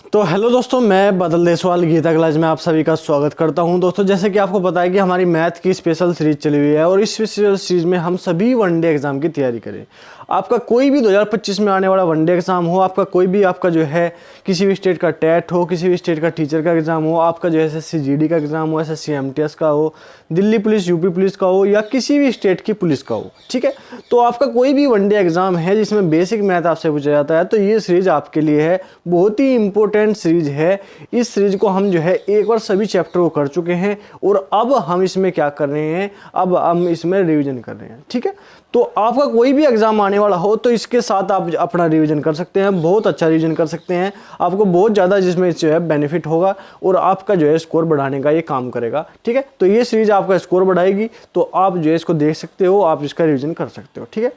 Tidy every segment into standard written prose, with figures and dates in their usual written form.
तो हेलो दोस्तों, मैं बादल देसवाल गीता क्लास में आप सभी का स्वागत करता हूं। दोस्तों, जैसे कि आपको पता है कि हमारी मैथ की स्पेशल सीरीज चली हुई है और इस स्पेशल सीरीज में हम सभी वनडे एग्जाम की तैयारी करें। आपका कोई भी 2025 में आने वाला वनडे एग्जाम हो, आपका कोई भी आपका जो है किसी भी स्टेट का टेट हो, किसी भी स्टेट का टीचर का एग्जाम हो, आपका जो है SSC GD का एग्जाम हो, SSC MTS का हो, दिल्ली पुलिस यूपी पुलिस का हो या किसी भी स्टेट की पुलिस का हो, ठीक है। तो आपका कोई भी वनडे एग्जाम है जिसमें बेसिक मैथ आपसे पूछा जाता है तो ये सीरीज आपके लिए है। बहुत ही इंपॉर्टेंट सीरीज है। इस सीरीज को हम जो है एक बार सभी चैप्टर को कर चुके हैं और अब हम इसमें क्या कर रहे हैं, अब हम इसमें रिवीजन कर रहे हैं, ठीक है। तो आपका कोई भी एग्जाम आने वाला हो तो इसके साथ आप अपना रिवीजन कर सकते हैं, बहुत अच्छा रिवीजन कर सकते हैं। आपको बहुत ज़्यादा जिसमें जो है बेनिफिट होगा और आपका जो है स्कोर बढ़ाने का ये काम करेगा, ठीक है। तो ये सीरीज आपका स्कोर बढ़ाएगी, तो आप जो है इसको देख सकते हो, आप इसका रिवीजन कर सकते हो, ठीक है।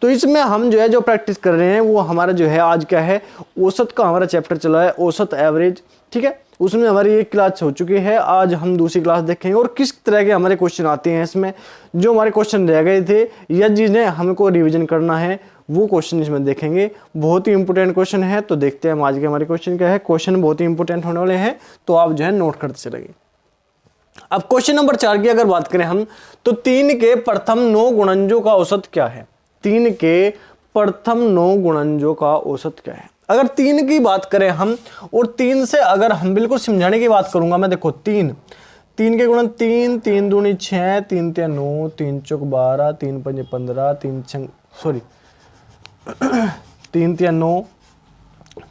तो इसमें हम जो है जो प्रैक्टिस कर रहे हैं वो हमारा जो है आज क्या है, औसत का हमारा चैप्टर चला है, औसत एवरेज, ठीक है। उसमें हमारी एक क्लास हो चुकी है, आज हम दूसरी क्लास देखेंगे और किस तरह के हमारे क्वेश्चन आते हैं इसमें। जो हमारे क्वेश्चन रह गए थे या जिन्हें हमको रिवीजन करना है वो क्वेश्चन इसमें देखेंगे। बहुत ही इंपॉर्टेंट क्वेश्चन है, तो देखते हैं हम आज के हमारे क्वेश्चन क्या है। क्वेश्चन बहुत ही इंपॉर्टेंट होने वाले हैं, तो आप जो है नोट करते चलेंगे। अब क्वेश्चन नंबर 4 की अगर बात करें हम, तो 3 के प्रथम 9 गुणनजों का औसत क्या है। 3 के प्रथम 9 गुणनजों का औसत क्या है। अगर 3 की बात करें हम और 3 से अगर हम बिल्कुल समझाने की बात करूंगा मैं, देखो 3 के गुणन 3, 3 दूनी 6, 3 तिया 9, 3 चौक 12, 3 पंजे 15, 3 तिया 9,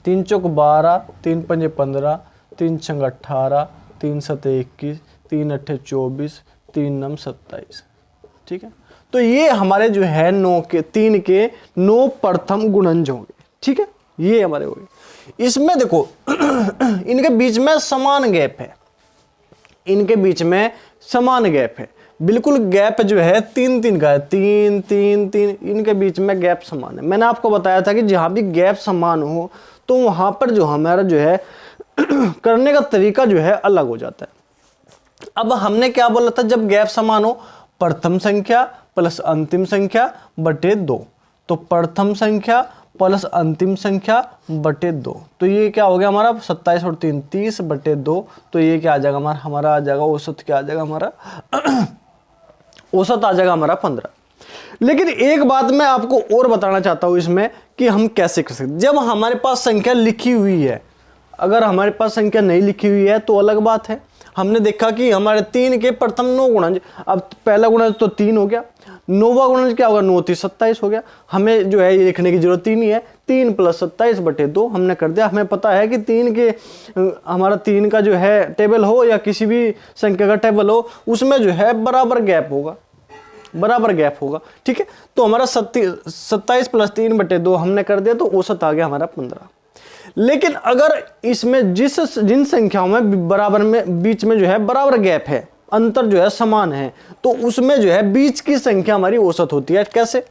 3 चौक 12, 3 पंजे 15, 3 छंग 18, 3 सते 21, 3 अट्ठे 24, 3 नम 27, ठीक है। तो ये हमारे जो है 3 के 9 प्रथम गुणनज होंगे, ठीक है। ये हमारे हो गए। इसमें देखो इनके बीच में समान गैप है, इनके बीच में समान गैप है, बिल्कुल गैप जो है 3 का है, 3, इनके बीच में गैप समान है। मैंने आपको बताया था कि जहां भी गैप समान हो तो वहां पर जो हमारा जो है करने का तरीका जो है अलग हो जाता है। अब हमने क्या बोला था, जब गैप समान हो प्रथम संख्या प्लस अंतिम संख्या बटे 2, तो प्रथम संख्या प्लस अंतिम संख्या बटे 2, तो ये क्या हो गया हमारा 27 और 3 30 बटे 2, तो ये क्या आ जाएगा हमारा आ जाएगा औसत, क्या आ जाएगा हमारा औसत आ जाएगा हमारा 15। लेकिन एक बात मैं आपको और बताना चाहता हूं इसमें कि हम कैसे कर सकते। जब हमारे पास संख्या लिखी हुई है, अगर हमारे पास संख्या नहीं लिखी हुई है तो अलग बात है। हमने देखा कि हमारे 3 के प्रथम 9 गुणज, अब पहला गुणज तो 3 हो गया, 9वां गुणज क्या होगा 9 3 27 हो गया। हमें जो है ये लिखने की जरूरत ही नहीं है, 3 प्लस 27 बटे 2 हमने कर दिया। हमें पता है कि 3 के हमारा 3 का जो है टेबल हो या किसी भी संख्या का टेबल हो उसमें जो है बराबर गैप होगा, ठीक है। तो हमारा 27 प्लस 3 बटे 2 हमने कर दिया, तो औसत आ गया हमारा 15। लेकिन अगर इसमें जिन संख्याओं में बराबर में बीच में जो है बराबर गैप है, अंतर जो है समान है, तो उसमें जो है बीच की संख्या हमारी औसत होती है। कैसे,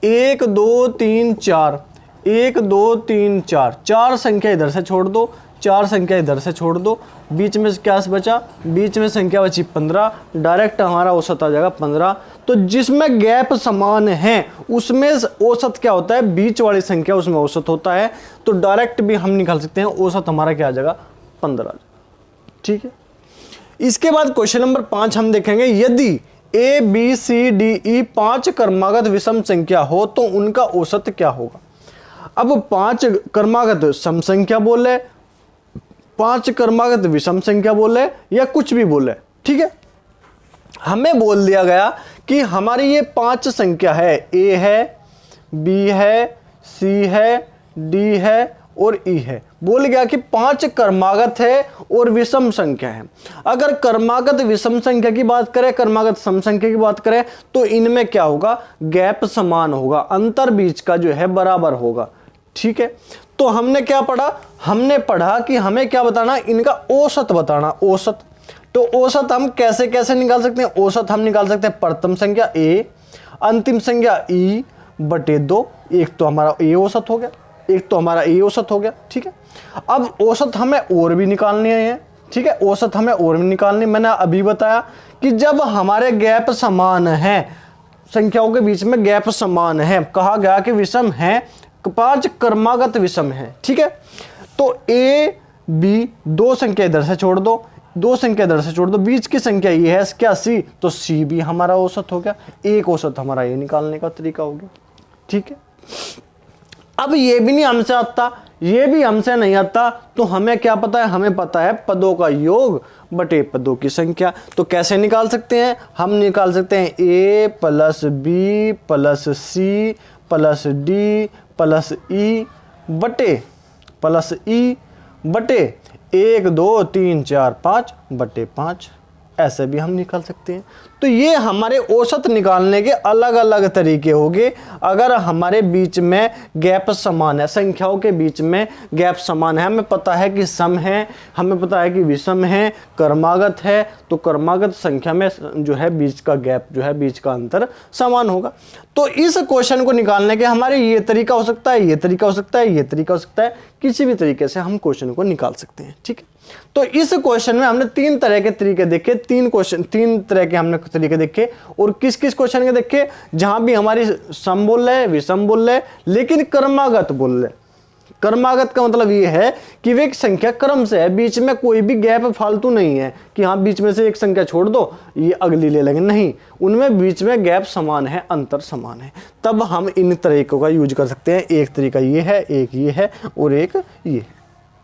1 2 3 4, 1 2 3 4, 4 संख्या इधर से छोड़ दो, 4 संख्या इधर से छोड़ दो, बीच में क्या बचा, बीच में संख्या बची 15, डायरेक्ट हमारा औसत आ जाएगा 15। तो जिसमें गैप समान है उसमें औसत क्या होता है, बीच वाली संख्या उसमें औसत होता है, तो डायरेक्ट भी हम निकाल सकते हैं, औसत हमारा क्या आ जाएगा 15, ठीक है। इसके बाद क्वेश्चन नंबर 5 हम देखेंगे, यदि A B C D E 5 क्रमागत विषम संख्या हो तो उनका औसत क्या होगा। अब 5 क्रमागत सम संख्या बोले, 5 क्रमागत विषम संख्या बोले या कुछ भी बोले, ठीक है। हमें बोल दिया गया कि हमारी ये 5 संख्या है, A है, B है, C है, D है और E है। बोल गया कि 5 क्रमागत है और विषम संख्या है। अगर क्रमागत विषम संख्या की बात करें, क्रमागत सम संख्या की बात करें, तो इनमें क्या होगा, गैप समान होगा, अंतर बीच का जो है बराबर होगा, ठीक है। तो हमने क्या पढ़ा, हमने पढ़ा कि हमें क्या बताना, इनका औसत बताना, औसत। तो औसत हम कैसे कैसे निकाल सकते हैं, औसत हम निकाल सकते हैं प्रथम संख्या A, अंतिम संख्या E बटे 2, एक तो हमारा A औसत हो गया, एक तो हमारा A औसत हो गया, ठीक है। अब औसत हमें और भी निकालनी है, ठीक है, औसत हमें और भी निकालनी। मैंने अभी बताया कि जब हमारे गैप समान है, संख्याओं के बीच में गैप समान है, कहा गया कि विषम है, 5 क्रमागत विषम है, ठीक है। तो ए बी, 2 संख्या इधर से छोड़ दो, 2 संख्या इधर से छोड़ दो, बीच की संख्या ये है क्या सी, तो सी भी हमारा औसत हो गया। एक औसत हमारा ये निकालने का तरीका हो गया, ठीक है। अब ये भी नहीं हमसे आता, ये भी हमसे नहीं आता, तो हमें क्या पता है, हमें पता है पदों का योग बटे पदों की संख्या। तो कैसे निकाल सकते हैं, हम निकाल सकते हैं A plus B plus C plus D plus E बटे 1 2 3 4 5 बटे 5, ऐसे भी हम निकाल सकते हैं। तो ये हमारे औसत निकालने के अलग अलग तरीके होंगे। अगर हमारे बीच में गैप समान है, संख्याओं के बीच में गैप समान है, हमें पता है कि सम है, हमें पता है कि विषम है, क्रमागत है, तो क्रमागत संख्या में जो है बीच का गैप जो है, बीच का अंतर समान होगा। तो इस क्वेश्चन को निकालने के हमारे ये तरीका हो सकता है, ये तरीका हो सकता है, ये तरीका हो सकता है, किसी भी तरीके से हम क्वेश्चन को निकाल सकते हैं, ठीक है। तो इस क्वेश्चन में हमने 3 तरह के तरीके देखे, 3 तरह के हमने तरीके देखे। और किस किस क्वेश्चन के देखे, जहां भी हमारी सम बोल रहे, विषम बोल रहे, लेकिन क्रमागत बोल रहे। क्रमागत का मतलब ये है कि वे एक संख्या क्रम से है, बीच में कोई भी गैप फालतू नहीं है कि हाँ बीच में से एक संख्या छोड़ दो ये अगली ले लेंगे, नहीं, उनमें बीच में गैप समान है, अंतर समान है, तब हम इन तरीकों का यूज कर सकते हैं। एक तरीका ये है, एक ये है और एक ये,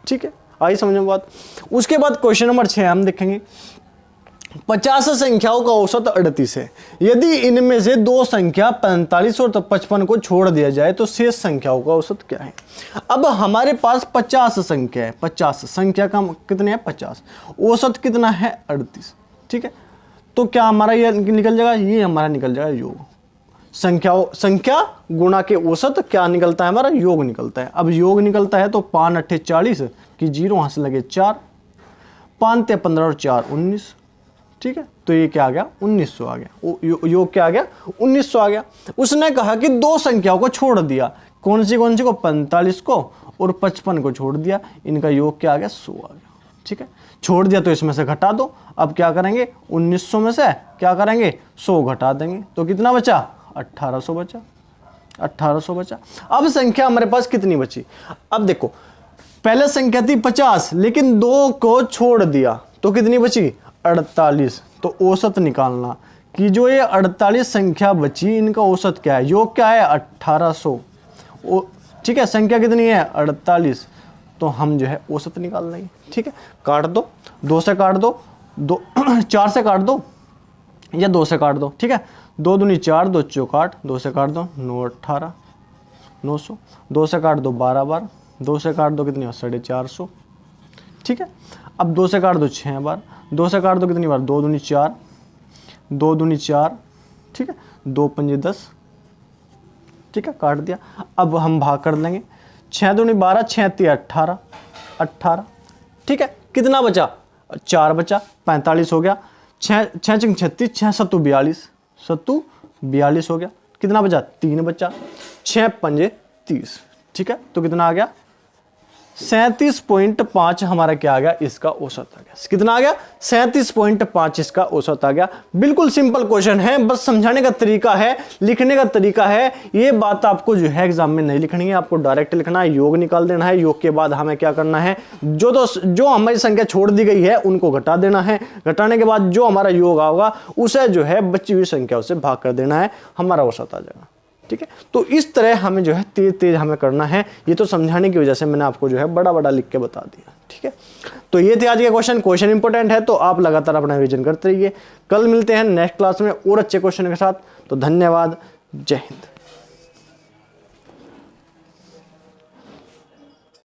ठीक है। आई समझ में बात। उसके बाद क्वेश्चन नंबर 6 हम देखेंगे। 50 संख्याओं का औसत 38 है। यदि इनमें से 2 संख्या 45 और 55 को छोड़ दिया जाए तो शेष संख्याओं का औसत क्या है। अब हमारे पास 50 संख्या है, 50 संख्या का कितने हैं 50, औसत कितना है 38, ठीक है। तो क्या हमारा ये निकल जाएगा, ये हमारा निकल जाएगा योग। संख्या गुणा के औसत क्या निकलता है हमारा, योग निकलता है। अब योग निकलता है तो 5 8 40 की 0 वहां से लगे 4, 5 ते 15 और 4 19, ठीक है। तो ये क्या आ गया 1900 आ गया, योग क्या आ गया 1900 आ गया। उसने कहा कि 2 संख्याओं को छोड़ दिया, कौन सी को, 45 को और 55 को छोड़ दिया, इनका योग क्या आ गया 100 आ गया, ठीक है। छोड़ दिया तो इसमें से घटा दो। अब क्या करेंगे 1900 में से क्या करेंगे 100 घटा देंगे, तो कितना बचा 1800 बचा, 1800 बचा। अब संख्या हमारे पास कितनी बची, अब देखो पहले संख्या थी 50 लेकिन 2 को छोड़ दिया तो कितनी बची 48। तो औसत निकालना कि जो ये 48 संख्या बची इनका औसत क्या है, योग क्या है 1800, ठीक है। संख्या कितनी है 48, तो हम जो है औसत निकाल लेंगे, ठीक है। काट दो, 2 से काट दो, 4 से काट दो या 2 से काट दो, ठीक है। 2 दूनी 4, 2 चौक 8, 2 से काट दो 9 18 900, 2 से काट दो 12 बार, 2 से काट दो कितनी 450, ठीक है। अब 2 से काट दो 6 बार, 2 से काट दो कितनी बार 2 दूनी 4, 2 दूनी 4, ठीक है, 2 पंजे 10, ठीक है, काट दिया। अब हम भाग कर लेंगे, 6 दूनी 12, 6 3 18 18, ठीक है। कितना बचा 4 बचा, 45 हो गया, 6 6 36, 6 7 42, 42 हो गया। कितना बचा 3 बचा, 6 पंजे 30, ठीक है। तो कितना आ गया 37.5 हमारा क्या आ गया, इसका औसत आ गया। कितना आ गया 37.5 इसका औसत आ गया। बिल्कुल सिंपल क्वेश्चन है, बस समझाने का तरीका है, लिखने का तरीका है। ये बात आपको जो है एग्जाम में नहीं लिखनी है, आपको डायरेक्ट लिखना है, योग निकाल देना है। योग के बाद हमें क्या करना है, जो हमारी संख्या छोड़ दी गई है उनको घटा देना है। घटाने के बाद जो हमारा योग होगा उसे जो है बची हुई संख्याओं से भाग कर देना है, हमारा औसत आ जाएगा, ठीक है। तो इस तरह हमें जो है तेज हमें करना है। ये तो समझाने की वजह से मैंने आपको जो है बड़ा लिख के बता दिया, ठीक है। तो ये थे आज के क्वेश्चन इंपॉर्टेंट है, तो आप लगातार अपना रिवीजन करते रहिए। कल मिलते हैं नेक्स्ट क्लास में और अच्छे क्वेश्चन के साथ। तो धन्यवाद, जय हिंद।